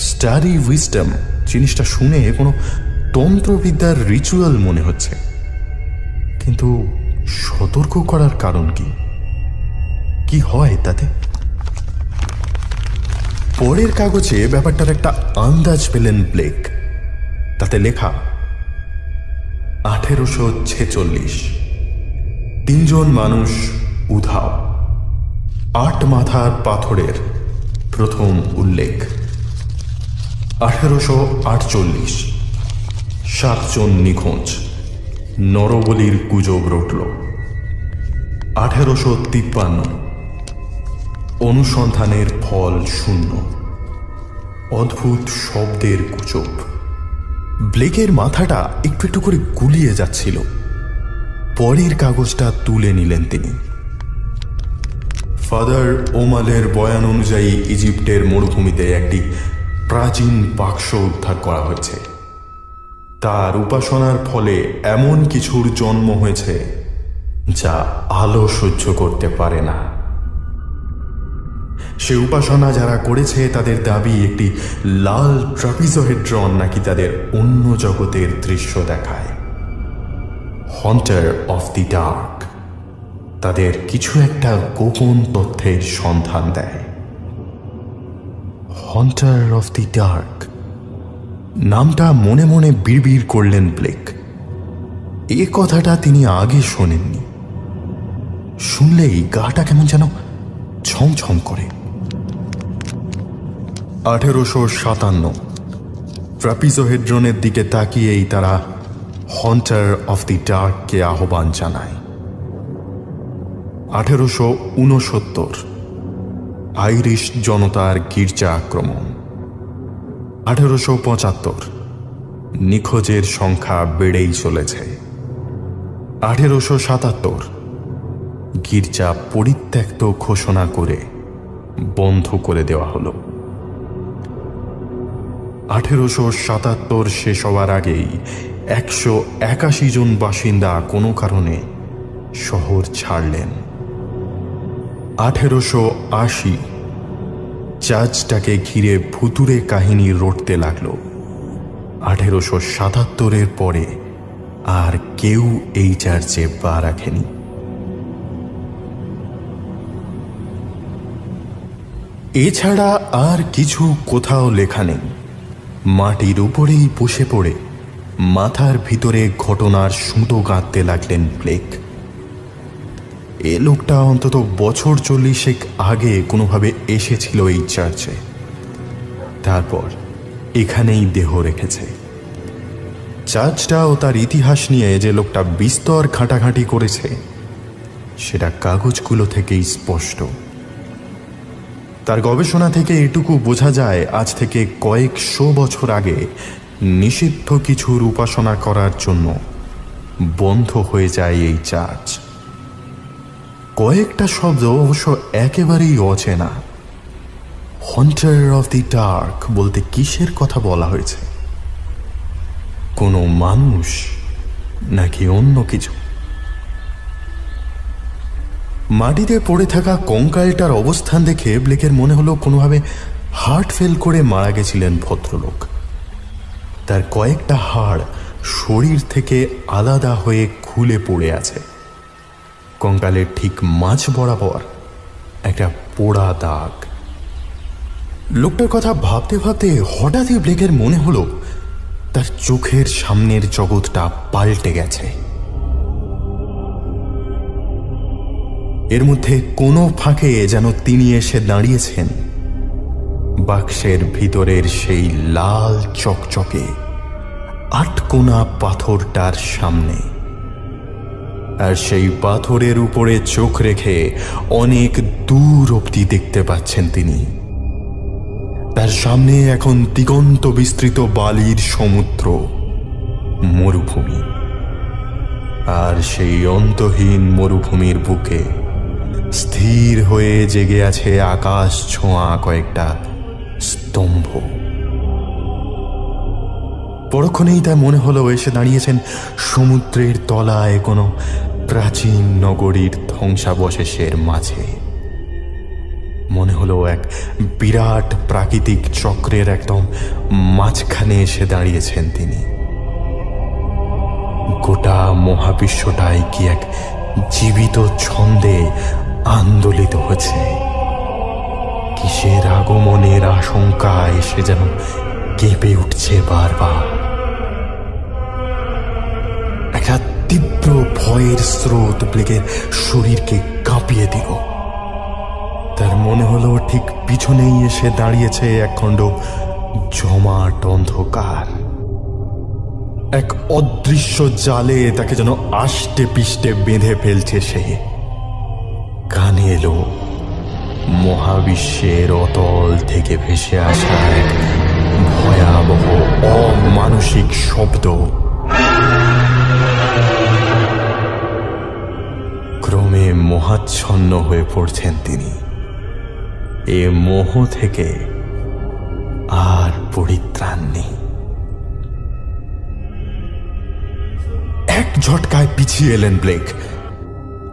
স্টারি উইজডম জিনিসটা শুনে কোনো তন্ত্রবিদ্যার রিচুয়াল মনে হচ্ছে, কিন্তু সতর্ক করার কারণ কি হয় তাতে? পরের কাগজে ব্যাপারটার একটা আন্দাজ পেলেন ব্লেক। তাতে লেখা 1846, 3 জন মানুষ উধাও, 8 মাথার পাথরের প্রথম উল্লেখ। 1848, 7 জন নিখোঁজ, নরবলির গুজব রটল। 1853, অনুসন্ধানের ফল শূন্য, অদ্ভুত শব্দের গুজব। ব্লেকের মাথাটা একটু একটু করে গুলিয়ে যাচ্ছিল। পরের কাগজটা তুলে নিলেন তিনি। ফাদার ওমালের বয়ান অনুযায়ী ইজিপ্টের মরুভূমিতে একটি প্রাচীন বাক্স উদ্ধার করা হয়েছে। তার উপাসনার ফলে এমন কিছুর জন্ম হয়েছে যা আলো সহ্য করতে পারে না। সে উপাসনা যারা করেছে তাদের দাবি একটি লাল ট্রাপিজোহেড্রন নাকি তাদের অন্য জগতের দৃশ্য দেখায়। হন্টার অফ দি ডার্ক তাদের কিছু একটা গোপন তথ্যের সন্ধান দেয়। হন্টার অফ দি ডার্ক নামটা মনে মনে বিড়বিড় করলেন ব্লেক। এ কথাটা তিনি আগে শোনেননি। শুনলেই গাটা কেমন যেন ছমছম করে। 1857, ট্রাপিজোহেড্রনের দিকে তাকিয়েই তারা হন্টার অফ দি ডার্ককে আহ্বান জানায়। 1869, আইরিশ জনতার গির্জা আক্রমণ। 1875, নিখোঁজের সংখ্যা বেড়েই চলেছে। 1877, গির্জা পরিত্যক্ত ঘোষণা করে বন্ধ করে দেওয়া হলো। 1877 শেষ হওয়ার আগেই 181 জন বাসিন্দা কোনো কারণে শহর ছাড়লেন। 1880, চার্চটাকে ঘিরে ভুতুড়ে কাহিনী রটতে লাগলো। 1877 পরে আর কেউ এই চার্চে পা রাখেনি। এছাড়া আর কিছু কোথাও লেখা নেই। মাটির উপরেই বসে পড়ে মাথার ভিতরে ঘটনার সুতো গাঁথতে লাগলেন ব্লেক। এ লোকটা অন্তত বছর 40 আগে কোনোভাবে এসেছিল এই চার্চে, তারপর এখানেই দেহ রেখেছে। চার্চটা ও তার ইতিহাস নিয়ে যে লোকটা বিস্তর ঘাঁটাঘাঁটি করেছে সেটা কাগজগুলো থেকেই স্পষ্ট। তার গবেষণা থেকে এটুকু বোঝা যায় আজ থেকে কয়েকশো বছর আগে নিষিদ্ধ কিছুর উপাসনা করার জন্য বন্ধ হয়ে যায় এই চার্চ। কয়েকটা শব্দ অবশ্য একেবারেই অচেনা। হন্টার অফ দি ডার্ক বলতে কিসের কথা বলা হয়েছে? কোনো মানুষ নাকি অন্য কিছু? মাটিতে পড়ে থাকা কঙ্কালটার অবস্থান দেখে ব্লেকের মনে হলো কোনোভাবে হার্ট ফেল করে মারা গেছিলেন ভদ্রলোক। তার কয়েকটা হাড় শরীর থেকে আলাদা হয়ে খুলে পড়ে আছে। কঙ্কালের ঠিক মাঝ বরাবর একটা পোড়া দাগ। লোকটার কথা ভাবতে ভাবতে হঠাৎই ব্লেকের মনে হলো তার চোখের সামনের জগৎটা পাল্টে গেছে। এর মধ্যে কোনো ফাঁকে যেন তিনি এসে দাঁড়িয়েছেন বাক্সের ভিতরের সেই লাল চকচকে আটকোনা পাথরটার সামনে। আর সেই পাথরের উপরে চোখ রেখে অনেক দূর অবধি দেখতে পাচ্ছেন তিনি। তার সামনে এখন দিগন্ত বিস্তৃত বালির সমুদ্র, মরুভূমি। আর সেই অন্তহীন মরুভূমির বুকে স্থির হয়ে জেগে আছে আকাশ ছোঁয়া কয়েকটা স্তম্ভ। পরক্ষণেই তার মনে হলো এসে দাঁড়িয়েছেন সমুদ্রের তলায় কোনো প্রাচীন নগরীর ধ্বংসাবশেষের মাঝে। মনে হলো এক বিরাট প্রাকৃতিক চক্রের একদম মাঝখানে এসে দাঁড়িয়েছেন তিনি। গোটা মহাবিশ্বটাই কি এক জীবিত ছন্দে আন্দোলিত হচ্ছে। কিসের আগমনের আশঙ্কা এসে যেন কেঁপে উঠছে বারবার। একটা তীব্র ভয়ের স্রোত ব্লেকের শরীরকে কাঁপিয়ে দিল। তার মনে হলো ঠিক পিছনেই এসে দাঁড়িয়েছে একখণ্ড জমাট অন্ধকার। এক অদৃশ্য জালে তাকে যেন আষ্টে পিষ্টে বেঁধে ফেলছে সে। কানে এলো মহাবিশ্বের অতল থেকে ভেসে আসা এক ভয়াবহ অমানসিক শব্দ। ক্রমে মোহাচ্ছন্ন হয়ে পড়ছেন তিনি। এ মোহ থেকে আর পরিত্রাণ নেই। এক ঝটকায় পিছিয়ে এলেন ব্লেক।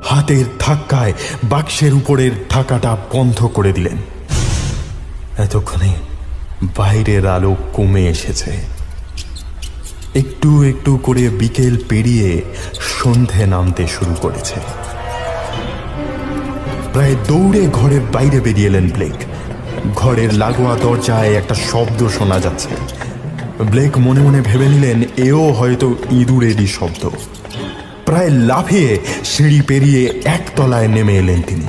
হাতের ধাক্কায় বাক্সের উপরের ঢাকাটা বন্ধ করে দিলেন। এতক্ষণে বাইরের আলো কমে এসেছে। একটু একটু করে বিকেল পেরিয়ে সন্ধে নামতে শুরু করেছে। প্রায় দৌড়ে ঘরের বাইরে বেরিয়ে এলেন ব্লেক। ঘরের লাগোয়া দরজায় একটা শব্দ শোনা যাচ্ছে। ব্লেক মনে মনে ভেবে নিলেন এও হয়তো ইঁদুরেরই শব্দ। প্রায় লাফিয়ে সিঁড়ি পেরিয়ে একতলায় নেমে এলেন তিনি।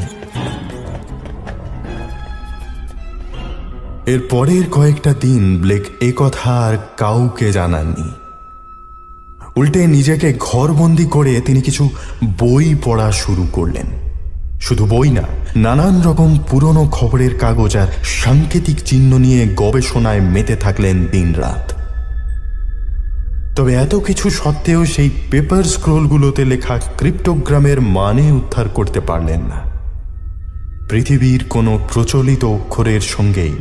এর পরের কয়েকটা দিন ব্লেক এ কথা আর কাউকে জানাননি। উল্টে নিজেকে ঘরবন্দি করে তিনি কিছু বই পড়া শুরু করলেন। শুধু বই না, নানান রকম পুরনো খবরের কাগজ আর সাংকেতিক চিহ্ন নিয়ে গবেষণায় মেতে থাকলেন দিনরাত। তবে এত কিছু সত্ত্বেও সেই পেপার স্ক্রোলগুলোতে লেখা ক্রিপ্টোগ্রামের মানে উদ্ধার করতে পারলেন না। পৃথিবীর কোনো প্রচলিত অক্ষরের সঙ্গেই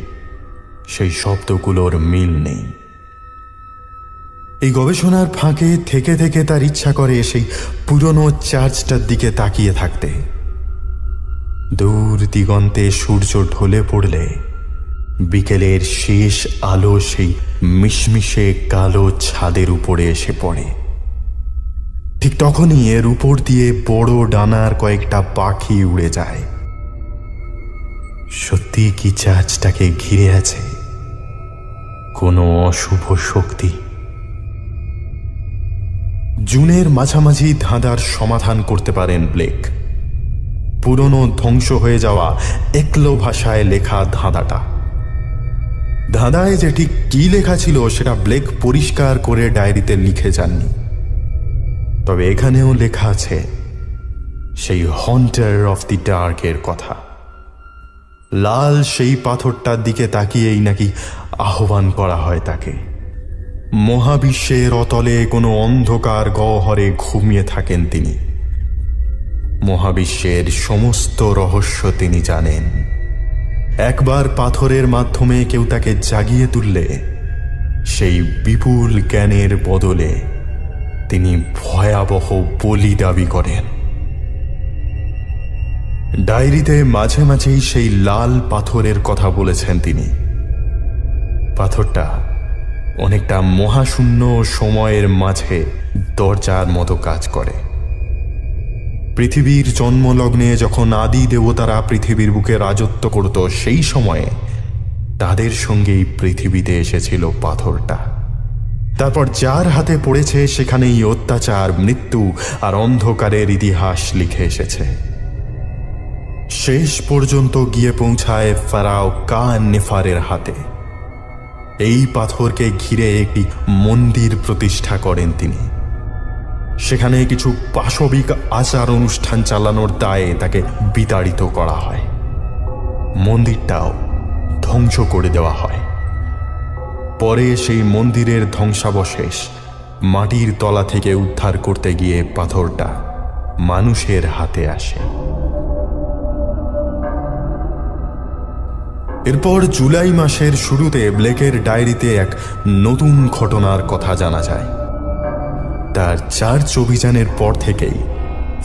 সেই শব্দগুলোর মিল নেই। এই গবেষণার ফাঁকে থেকে থেকে তার ইচ্ছা করে সেই পুরনো চার্চটার দিকে তাকিয়ে থাকতে। দূর দিগন্তে সূর্য ঢলে পড়লে বিকেলের শেষ আলো সেই মিশমিশে কালো ছাদের উপরে এসে পড়ে। ঠিক তখনই এর উপর দিয়ে বড় ডানার কয়েকটা পাখি উড়ে যায়। সত্যি কি চার্চটাকে ঘিরে আছে কোনো অশুভ শক্তি? জুনের মাঝামাঝি ধাঁধার সমাধান করতে পারেন ব্লেক। পুরনো ধ্বংস হয়ে যাওয়া একলো ভাষায় লেখা ধাঁধাটা। ধাঁধায় যে ঠিক কি লেখা ছিল সেটা ব্লেক পরিষ্কার করে ডায়েরিতে লিখে যাননি। তবে এখানেও লেখা আছে সেই হন্টার অফ দি ডার্কের কথা। লাল সেই পাথরটার দিকে তাকিয়েই নাকি আহ্বান করা হয় তাকে। মহাবিশ্বের অতলে কোনো অন্ধকার গহ্বরে ঘুমিয়ে থাকেন তিনি। মহাবিশ্বের সমস্ত রহস্য তিনি জানেন। একবার পাথরের মাধ্যমে কেউ তাকে জাগিয়ে তুললে সেই বিপুল জ্ঞানের বদলে তিনি ভয়াবহ বলি দাবি করেন। ডায়েরিতে মাঝে মাঝেই সেই লাল পাথরের কথা বলেছেন তিনি। পাথরটা অনেকটা মহাশূন্য সময়ের মাঝে দরজার মতো কাজ করে। পৃথিবীর জন্মলগ্নে যখন আদি দেবতারা পৃথিবীর বুকে রাজত্ব করত, সেই সময়ে তাদের সঙ্গেই পৃথিবীতে এসেছিল পাথরটা। তারপর যার হাতে পড়েছে সেখানেই অত্যাচার, মৃত্যু আর অন্ধকারের ইতিহাস লিখে এসেছে। শেষ পর্যন্ত গিয়ে পৌঁছায় ফারাও কা-নেফারের হাতে। এই পাথরকে ঘিরে একটি মন্দির প্রতিষ্ঠা করেন তিনি। সেখানে কিছু পাশবিক আচার অনুষ্ঠান চালানোর দায়ে তাকে বিতাড়িত করা হয়। মন্দিরটাও ধ্বংস করে দেওয়া হয়। পরে সেই মন্দিরের ধ্বংসাবশেষ মাটির তলা থেকে উদ্ধার করতে গিয়ে পাথরটা মানুষের হাতে আসে। এরপর জুলাই মাসের শুরুতে ব্লেকের ডায়েরিতে এক নতুন ঘটনার কথা জানা যায়। তার চার্চ অভিযানের পর থেকেই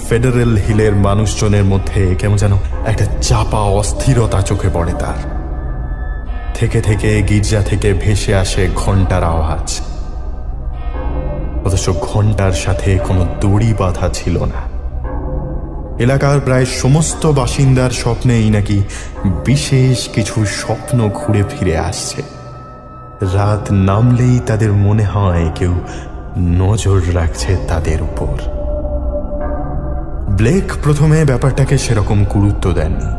ফেডারেল হিলের মানুষজনের মধ্যে কেমন যেন একটা চাপা অস্থিরতা চোখে পড়ে তার। থেকে থেকে গির্জা থেকে ভেসে আসে ঘণ্টার আওয়াজ, অথচ ঘণ্টার সাথে কোনো দড়ি বাঁধা ছিল না। এলাকার প্রায় সমস্ত বাসিন্দার স্বপ্নেই নাকি বিশেষ কিছু স্বপ্ন ঘুরে ফিরে আসছে। রাত নামলেই তাদের মনে হয় কেউ নজর রাখছে তাদের উপর। ব্লেক প্রথমে ব্যাপারটাকে সেরকম গুরুত্ব দেননি।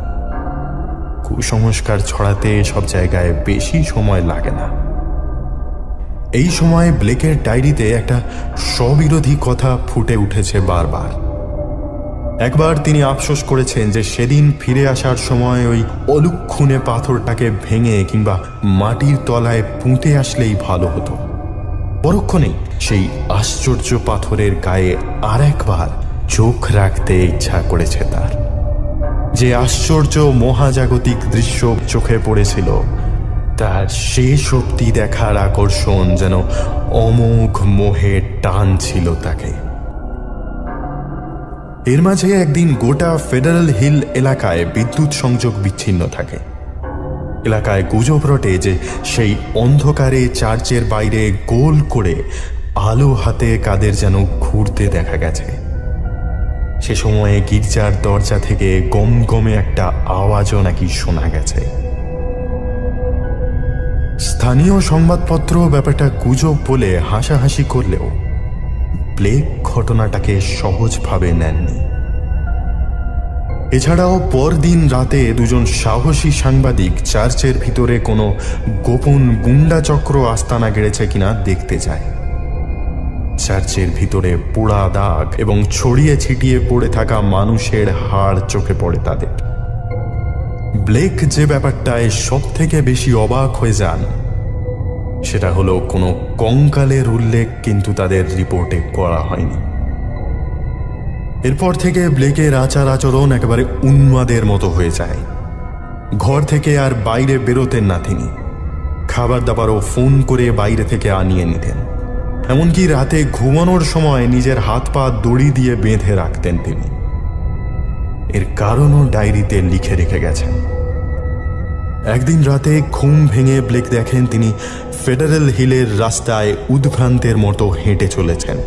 কুসংস্কার ছড়াতে সব জায়গায় বেশি সময় লাগে না। এই সময় ব্লেকের ডায়েরিতে একটা স্ববিরোধী কথা ফুটে উঠেছে বারবার। একবার তিনি আফসোস করেছেন যে সেদিন ফিরে আসার সময় ওই অলুক্ষুণে পাথরটাকে ভেঙে কিংবা মাটির তলায় পুঁতে আসলেই ভালো হতো। পরক্ষণেই সেই আশ্চর্য পাথরের গায়ে আর একবার চোখ রাখতে ইচ্ছা করেছে তার। যে আশ্চর্য মহাজাগতিক দৃশ্য চোখে পড়েছিল, তার শেষ অবধি দেখার আকর্ষণ যেন অমোঘ মোহে টান ছিল তাকে। এর মাঝে একদিন গোটা ফেডারেল হিল এলাকায় বিদ্যুৎ সংযোগ বিচ্ছিন্ন থাকে। এলাকায় গুজব রটে যে সেই অন্ধকারে চার্চের বাইরে গোল করে আলো হাতে কাদের যেন ঘুরতে দেখা গেছে। সে সময়ে গির্জার দরজা থেকে গমগমে একটা আওয়াজও নাকি শোনা গেছে। স্থানীয় সংবাদপত্র ব্যাপারটা গুজব বলে হাসাহাসি করলেও ব্লেক ঘটনাটাকে সহজভাবে নেননি। এছাড়াও পরদিন রাতে দুজন সাহসী সাংবাদিক চার্চের ভিতরে কোনো গোপন গুন্ডা চক্র আস্তানা গেড়েছে কিনা দেখতে যায়। চার্চের ভিতরে পোড়া দাগ এবং ছড়িয়ে ছিটিয়ে পড়ে থাকা মানুষের হাড় চোখে পড়ে তাদের। ব্লেক যে ব্যাপারটায় সব থেকে বেশি অবাক হয়ে যান সেটা হলো কোনো কঙ্কালের উল্লেখ কিন্তু তাদের রিপোর্টে করা হয়নি। এরপর থেকে ব্লেকের আচার আচরণ একেবারে উন্মাদের মতো হয়ে যায়। ঘর থেকে আর বাইরে বেরোতেন না তিনি। খাবার দাবারও ফোন করে বাইরে থেকে আনিয়ে নিতেন। এমনকি রাতে ঘুমানোর সময় নিজের হাত পা দড়ি দিয়ে বেঁধে রাখতেন তিনি। এর কারণও ডায়েরিতে লিখে রেখে গেছেন। একদিন রাতে ঘুম ভেঙে ব্লেক দেখেন তিনি ফেডারেল হিলের রাস্তায় উদ্ভ্রান্তের মতো হেঁটে চলেছেন।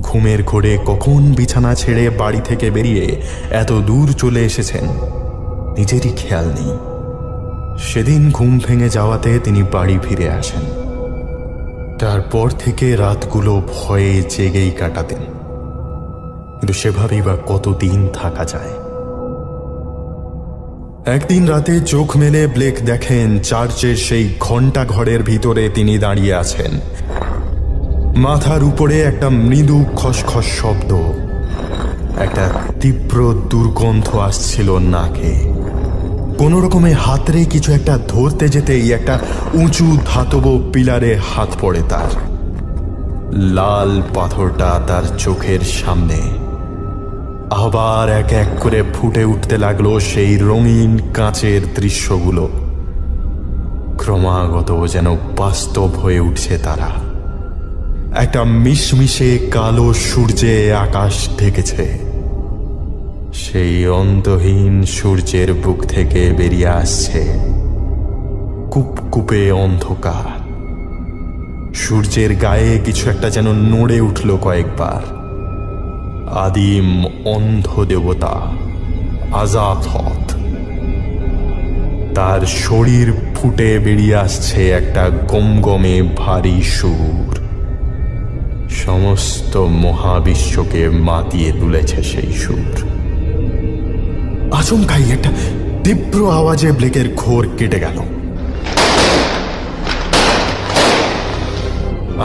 ঘুমের ঘোরে কখন বিছানা ছেড়ে বাড়ি থেকে বেরিয়ে এত দূর চলে এসেছেন নিজেরই খেয়াল নেই। সেদিন ঘুম ভেঙে যাওয়াতে তিনি বাড়ি ফিরে আসেন। তারপর থেকে রাতগুলো ভয়ে জেগেই কাটাতেন, কিন্তু সেভাবেই বা কতদিন থাকা যায়। একদিন রাতে চোখ মেলে ব্লেক দেখেন চার্চের সেই ঘণ্টা ঘরের ভিতরে তিনি দাঁড়িয়ে আছেন। মাথার উপরে একটা মৃদু খসখস শব্দ, একটা তীব্র দুর্গন্ধ আসছিল নাকে। কোনো রকমে হাতরে কিছু একটা ধরতে যেতেই একটা উঁচু ধাতব পিলারে হাত পড়ে তার। লাল পাথরটা তার চোখের সামনে। আবার এক এক করে ফুটে উঠতে লাগলো সেই রঙিন কাঁচের দৃশ্যগুলো। ক্রমাগত যেন বাস্তব হয়ে উঠছে তারা। একটা মিশমিশে কালো সূর্যে আকাশ ঢেকেছে। সেই অন্তহীন সূর্যের বুক থেকে বেরিয়ে আসছে কুপকুপে অন্ধকার। সূর্যের গায়ে কিছু একটা যেন নড়ে উঠল কয়েকবার। আদিম অন্ধ দেবতা আজাথথ। তার শরীর ফুটে বেরিয়ে আসছে একটা গমগমে ভারী সুর। সমস্ত মহাবিশ্বকে মাতিয়ে তুলেছে সেই সুর। আচমকাই একটা তীব্র আওয়াজে ব্লেকের ঘোর কেটে গেল।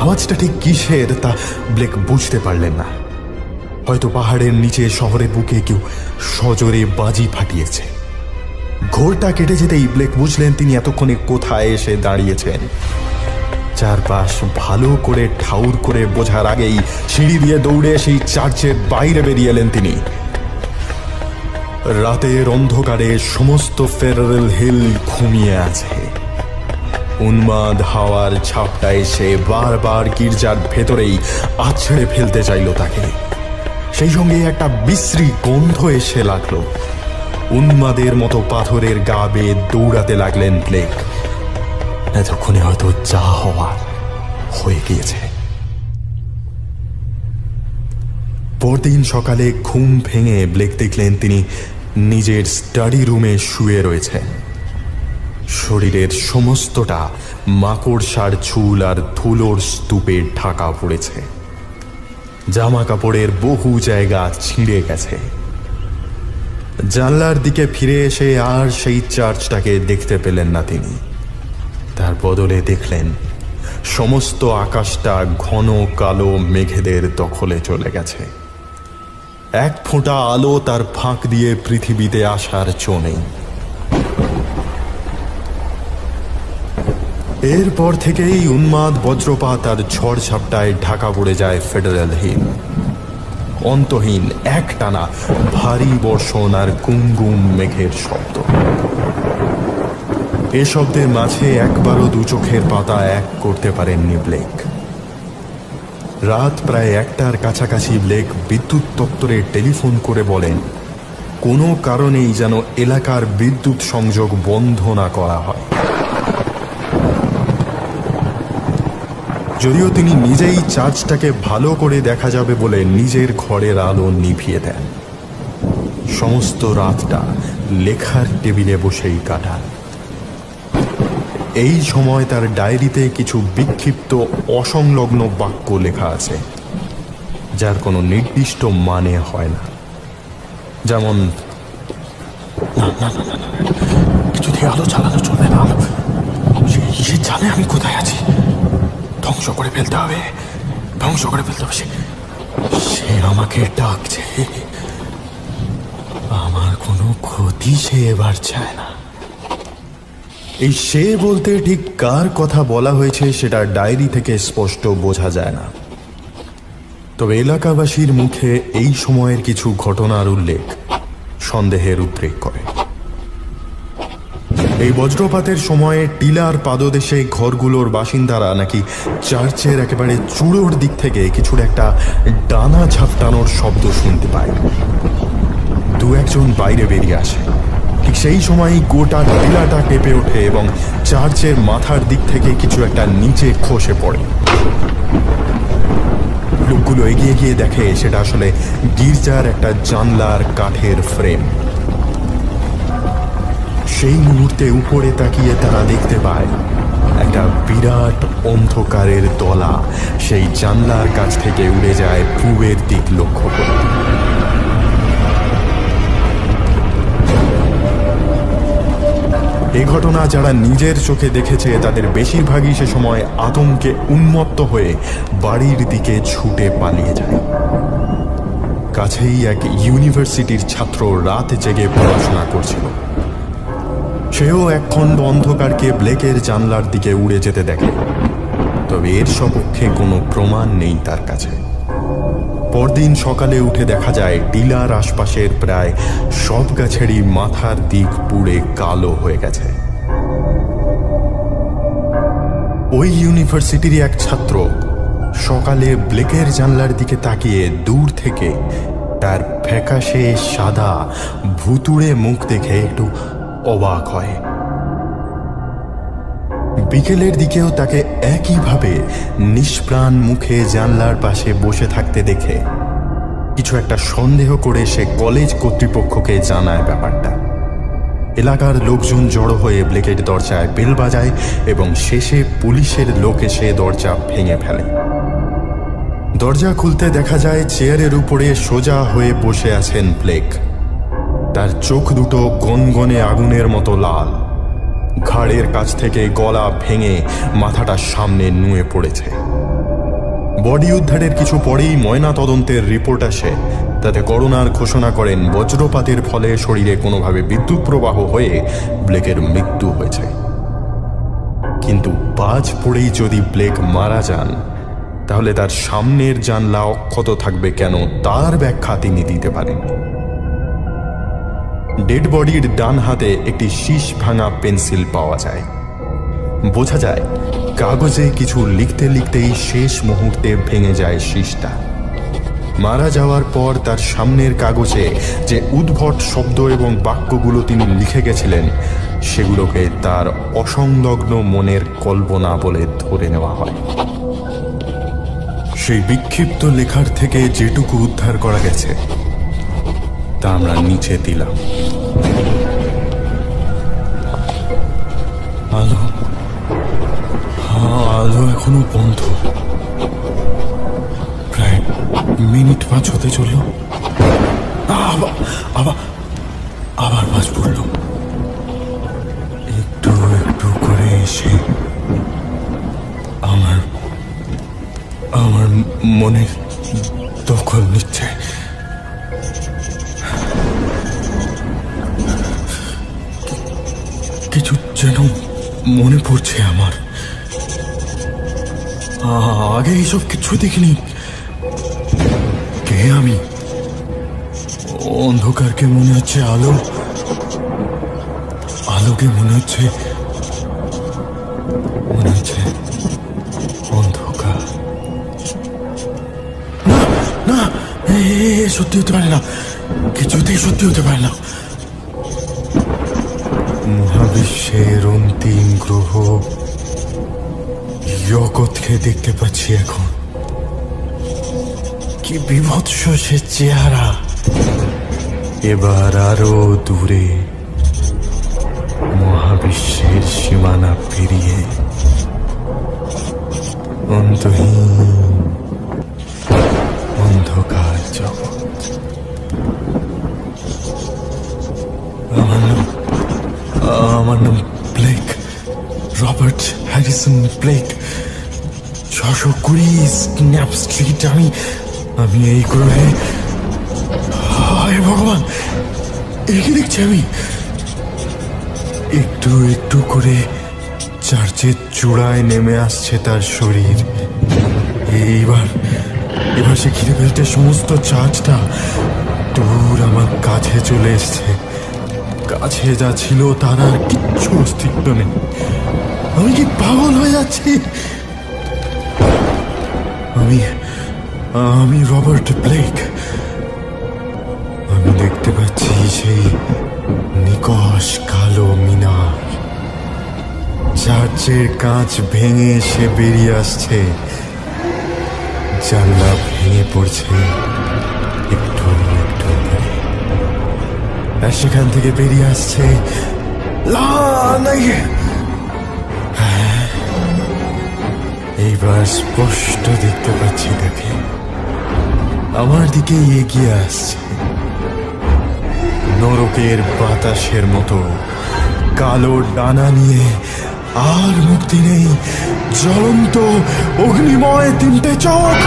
আওয়াজটা ঠিক কিসের তা ব্লেক বুঝতে পারলেন না। হয়তো পাহাড়ের নিচে শহরের বুকে কেউ সজোরে বাজি ফাটিয়েছে। ঘোরটা কেটে যেতেই ব্লেক বুঝলেন তিনি এতক্ষণে কোথায় এসে দাঁড়িয়েছেন। চারপাশ ভালো করে ঠাউর করে বোঝার আগেই সিঁড়ি দিয়ে দৌড়ে সেই চার্চের বাইরে বেরিয়ে এলেন তিনি। রাতের অন্ধকারে সমস্ত ফেডারেল হিল ঘুমিয়ে আছে। উন্মাদ হাওয়ার ঝাপটা এসে বারবার গির্জার ভেতরেই আছড়ে ফেলতে চাইল তাকে। সেই সঙ্গে একটা বিশ্রী গন্ধ এসে লাগলো। উন্মাদের মতো পাথরের গা বেয়ে দৌড়াতে লাগলেন ব্লেক। এতক্ষণে হয়তো যা হওয়ার হয়ে গিয়েছে। পরদিন সকালে ঘুম ভেঙে ব্লেক দেখলেন তিনি নিজের স্টাডি রুমে শুয়ে রয়েছেন। শরীরের সমস্তটা মাকড়সার ঝুল আর ধুলোর স্তূপে ঢাকা পড়েছে। জামা কাপড়ের বহু জায়গা ছিঁড়ে গেছে। জানলার দিকে ফিরে এসে আর সেই চার্চটাকে দেখতে পেলেন না তিনি। তার বদলে দেখলেন সমস্ত আকাশটা ঘন কালো মেঘেদের দখলে চলে গেছে। এক ফোঁটা আলো তার ফাঁক দিয়ে পৃথিবীতে আসার জো নেই। এরপর থেকেই উন্মাদ বজ্রপাত আর ঝড় ঝাপটায় ঢাকা পড়ে যায় ফেডারেল হিল। অন্তহীন একটানা ভারী বর্ষণ আর গুমগুম মেঘের শব্দ। এ শব্দের মাঝে একবারও দু চোখের পাতা এক করতে পারেননি ব্লেক। রাত প্রায় 1টার কাছাকাছি ব্লেক বিদ্যুৎ দপ্তরে টেলিফোন করে বলেন কোনো কারণেই যেন এলাকার বিদ্যুৎ সংযোগ বন্ধ না করা হয়। যদিও তিনি নিজেই চার্চটাকে ভালো করে দেখা যাবে বলে নিজের ঘরের আলো নিভিয়ে দেন। সমস্ত রাতটা লেখার টেবিলে বসেই কাটান। এই সময় তার ডায়েরিতে কিছু বিক্ষিপ্ত অসংলগ্ন বাক্য লেখা আছে, যার কোনো নির্দিষ্ট মানে হয় না। যেমন কিছুতেই আলো চালানো চলবে না, সে জানে আমি কোথায় আছি, ধ্বংস করে ফেলতে হবে, ধ্বংস করে ফেলতে হবে, সে আমাকে ডাকছে, আমার কোনো ক্ষতি সে এবার চায় না। এই সে বলতে ঠিক কার কথা বলা হয়েছে সেটা ডায়েরি থেকে স্পষ্ট বোঝা যায় না। তবে এলাকাবাসীর মুখে এই সময়ের কিছু ঘটনার উল্লেখ সন্দেহের উদ্রেক করে। এই বজ্রপাতের সময়ে টিলার পাদদেশে ঘরগুলোর বাসিন্দারা নাকি চার্চের একেবারে চূড়োর দিক থেকে কিছুর একটা ডানা ঝাপটানোর শব্দ শুনতে পায়। দু একজন বাইরে বেরিয়ে আসে। ঠিক সেই সময়ই গোটা টিলাটা কেঁপে ওঠে এবং চার্চের মাথার দিক থেকে কিছু একটা নিচে খসে পড়ে। লোকগুলো এগিয়ে গিয়ে দেখে সেটা আসলে গির্জার একটা জানলার কাঠের ফ্রেম। সেই মুহূর্তে উপরে তাকিয়ে তারা দেখতে পায় একটা বিরাট অন্ধকারের দলা সেই জানলার কাছ থেকে উড়ে যায় পূবের দিক লক্ষ্য করে। এই ঘটনা যারা নিজের চোখে দেখেছে তাদের বেশিরভাগই সে সময় আতঙ্কে উন্মত্ত হয়ে বাড়ির দিকে ছুটে পালিয়ে যায়। কাছেই এক ইউনিভার্সিটির ছাত্র রাত জেগে পড়াশোনা করছিল। সেও এক খণ্ড অন্ধকারকে ব্লেকের জানলার দিকে উড়ে যেতে দেখে, তবে এর সপক্ষে কোনো প্রমাণ নেই তার কাছে। পরদিন সকালে উঠে দেখা যায় টিলার আশপাশের প্রায় সব গাছেরই মাথার দিক পুড়ে কালো হয়ে গেছে। ওই ইউনিভার্সিটির এক ছাত্র সকালে ব্লেকের জানলার দিকে তাকিয়ে দূর থেকে তার ফ্যাকাশে সাদা ভুতুড়ে মুখ দেখে একটু অবাক হয়। বিকেলের দিকেও তাকে একইভাবে নিষ্প্রাণ মুখে জানলার পাশে বসে থাকতে দেখে কিছু একটা সন্দেহ করে সে কলেজ কর্তৃপক্ষকে জানায় ব্যাপারটা। এলাকার লোকজন জড়ো হয়ে ব্লেকের দরজায় বেল বাজায় এবং শেষে পুলিশের লোক এসে দরজা ভেঙে ফেলে। দরজা খুলতে দেখা যায় চেয়ারের উপরে সোজা হয়ে বসে আছেন ব্লেক। তার চোখ দুটো গনগনে আগুনের মতো লাল, ঘাড়ের কাছ থেকে গলা ভেঙে মাথাটা সামনে নুয়ে পড়েছে। বডি উদ্ধারের কিছু পরেই ময়না তদন্তের রিপোর্ট আসে, তাতে করোনার ঘোষণা করেন বজ্রপাতের ফলে শরীরে কোনোভাবে বিদ্যুৎ প্রবাহ হয়ে ব্লেকের মৃত্যু হয়েছে। কিন্তু বাজ পড়েই যদি ব্লেক মারা যান, তাহলে তার সামনের জানলা অক্ষত থাকবে কেন তার ব্যাখ্যা তিনি দিতে পারেন। ডেড বডির ডান হাতে একটি শীষ ভাঙা পেন্সিল পাওয়া যায়। বোঝা যায় কাগজে কিছু লিখতে লিখতেই শেষ মুহূর্তে ভেঙে যায় শীষটা। মারা যাওয়ার পর তার সামনের কাগজে যে উদ্ভট শব্দ এবং বাক্যগুলো তিনি লিখে গেছিলেন, সেগুলোকে তার অসংলগ্ন মনের কল্পনা বলে ধরে নেওয়া হয়। সেই বিক্ষিপ্ত লেখার থেকে যেটুকু উদ্ধার করা গেছে তা আমরা নিচে দিলাম। আলো আলো এখনো বন্ধ। প্রায় মিনিট 5 হতে চলল। আবার বাজ পড়ল। একটু একটু করে এসে আমার মনের দখল নিচ্ছে। কিছু যেন মনে পড়ছে আমার। আগে এইসব কিছু দেখিনি। কে আমি? অন্ধকারকে মনে হচ্ছে আলো, আলোকে মনে হচ্ছে অন্ধকার। না, সত্যি হতে পারে না, কিছুতেই সত্যি হতে পারে না। মহাবিশ্বের অন্তিম গ্রহ জগৎকে দেখতে পাচ্ছি এখন। কি বিভৎস সে চেহারা। এবার আরো দূরে, মহাবিশ্বের সীমানা পেরিয়ে অন্তহীন অন্ধকার জগৎ। আমার নাম Blake, Robert Harrison Blake. 620 snap street. আমি এই গ্রহে। হায় ভগবান, একে দেখছি আমি। একটু একটু করে চার্চের চূড়ায় নেমে আসছে তার শরীর। এবার সে ঘিরে ফেলতে সমস্ত চার্চটা দূর আমার কাছে চলে এসছে। কাছে যা ছিল তার আর কিচ্ছু অস্তিত্ব নেই। আমি কি পাগল হয়ে যাচ্ছি? আমি রবার্ট ব্লেক। আমি দেখতে পাচ্ছি সেই নিকষ কালো মিনার। চার্চের কাঁচ ভেঙে সে বেরিয়ে আসছে। জানলা ভেঙে পড়ছে একটু একটু করে। আর সেখান থেকে বেরিয়ে আসছে এইবার স্পষ্ট দেখতে পাচ্ছি তাকে। আমার দিকে এগিয়ে আসছে নরকের বাতাসের মতো, কালো ডানা নিয়ে। আর মুক্তি নেই, জ্বলন্ত অগ্নিময় 3টে চোখ।